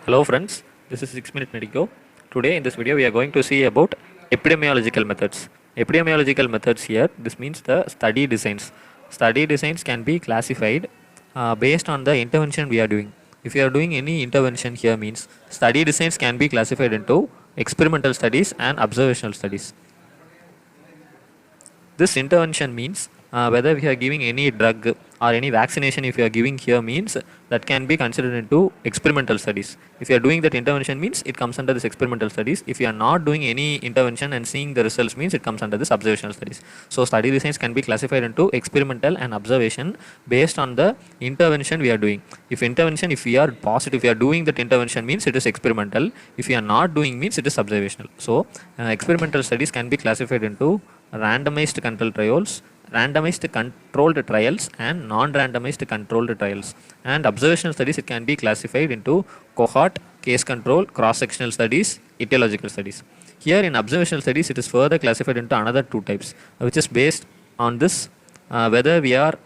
Hello friends, this is 6 Minute Medico. Today in this video we are going to see about epidemiological methods. Epidemiological methods here, this means the study designs. Study designs can be classified based on the intervention we are doing. If you are doing any intervention here means study designs can be classified into experimental studies and observational studies. This intervention means whether we are giving any drug or any vaccination, if you are giving here means that can be considered into experimental studies. If you are doing that intervention means it comes under this experimental studies. If you are not doing any intervention and seeing the results means it comes under this observational studies. So study designs can be classified into experimental and observation based on the intervention we are doing. If we are positive, if we are doing that intervention means it is experimental. If we are not doing means it is observational. So experimental studies can be classified into randomized controlled trials, randomized controlled trials and non-randomized controlled trials. And observational studies, it can be classified into cohort, case control, cross-sectional studies, etiological studies. Here in observational studies it is further classified into another two types, which is based on this whether we are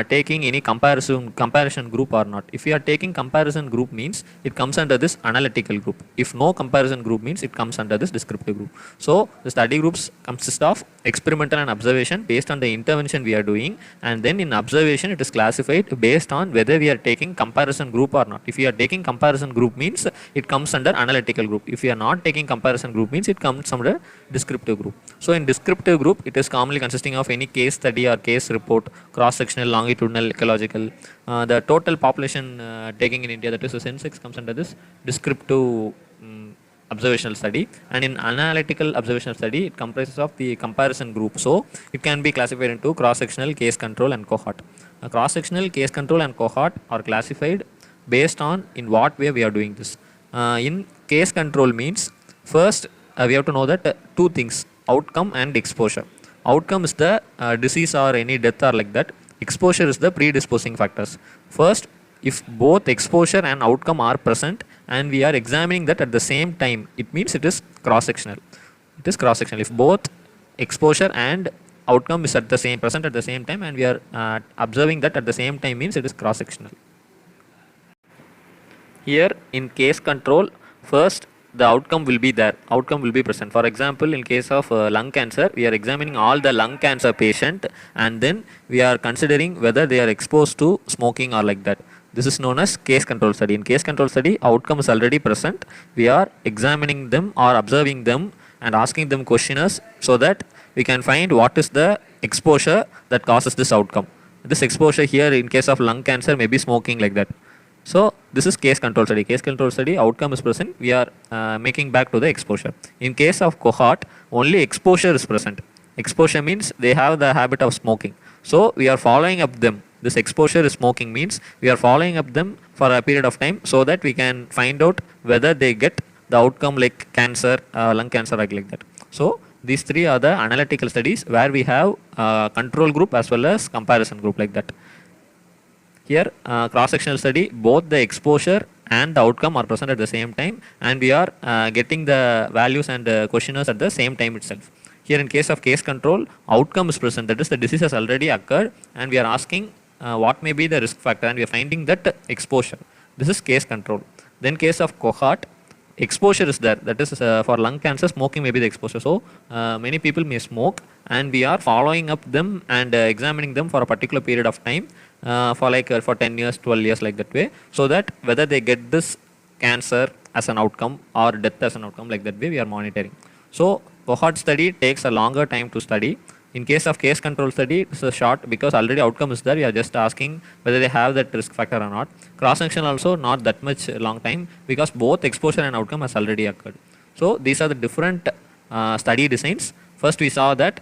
taking any comparison group or not. If we are taking comparison group means it comes under this analytical group. If no comparison group means it comes under this descriptive group. So the study groups consist of experimental and observation based on the intervention we are doing, and then in observation it is classified based on whether we are taking comparison group or not. If we are taking comparison group means it comes under analytical group. If we are not taking comparison group means it comes under descriptive group. So in descriptive group it is commonly consisting of any case study or case report, cross-sectional, longitudinal, ecological. The total population taking in India, that is the census, comes under this descriptive observational study. And in analytical observational study it comprises of the comparison group. So it can be classified into cross-sectional, case control and cohort. Cross-sectional, case control and cohort are classified based on in what way we are doing this. In case control means first we have to know that two things, outcome and exposure. Outcome is the disease or any death or like that. Exposure is the predisposing factors. First, if both exposure and outcome are present and we are examining that at the same time, it means it is cross-sectional. It is cross-sectional. If both exposure and outcome is at the same present at the same time and we are observing that at the same time means it is cross-sectional. Here in case control, first the outcome will be there, outcome will be present. For example, in case of lung cancer, we are examining all the lung cancer patient and then we are considering whether they are exposed to smoking or like that. This is known as case control study. In case control study, outcome is already present. We are examining them or observing them and asking them questionnaires so that we can find what is the exposure that causes this outcome. This exposure here in case of lung cancer may be smoking like that. So this is case control study. Case control study, outcome is present. We are making back to the exposure. In case of cohort, only exposure is present. Exposure means they have the habit of smoking. So we are following up them. This exposure is smoking means we are following up them for a period of time so that we can find out whether they get the outcome like cancer, lung cancer like that. So these three are the analytical studies where we have control group as well as comparison group like that. Here cross-sectional study, both the exposure and the outcome are present at the same time and we are getting the values and questionnaires at the same time itself. Here in case of case control, outcome is present, that is the disease has already occurred and we are asking what may be the risk factor and we are finding that exposure. This is case control. Then case of cohort, exposure is there, that is for lung cancer smoking may be the exposure. So many people may smoke and we are following up them and examining them for a particular period of time for 10 years, 12 years like that way, so that whether they get this cancer as an outcome or death as an outcome, like that way we are monitoring. So cohort study takes a longer time to study. In case of case control study, it's a short because already outcome is there. We are just asking whether they have that risk factor or not. Cross-section also not that much long time because both exposure and outcome has already occurred. So these are the different study designs. First we saw that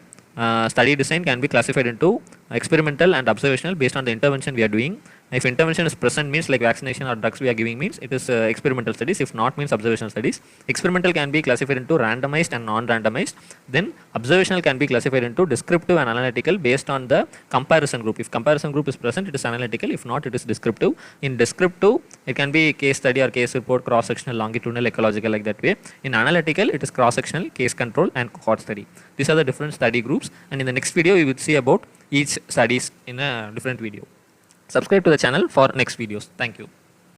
study design can be classified into experimental and observational based on the intervention we are doing. If intervention is present means like vaccination or drugs we are giving means it is experimental studies. If not means observational studies. Experimental can be classified into randomized and non-randomized. Then observational can be classified into descriptive and analytical based on the comparison group. If comparison group is present it is analytical, if not it is descriptive. In descriptive it can be case study or case report, cross-sectional, longitudinal, ecological like that way. In analytical it is cross-sectional, case control and cohort study. These are the different study groups and in the next video we will see about each studies in a different video. Subscribe to the channel for next videos. Thank you.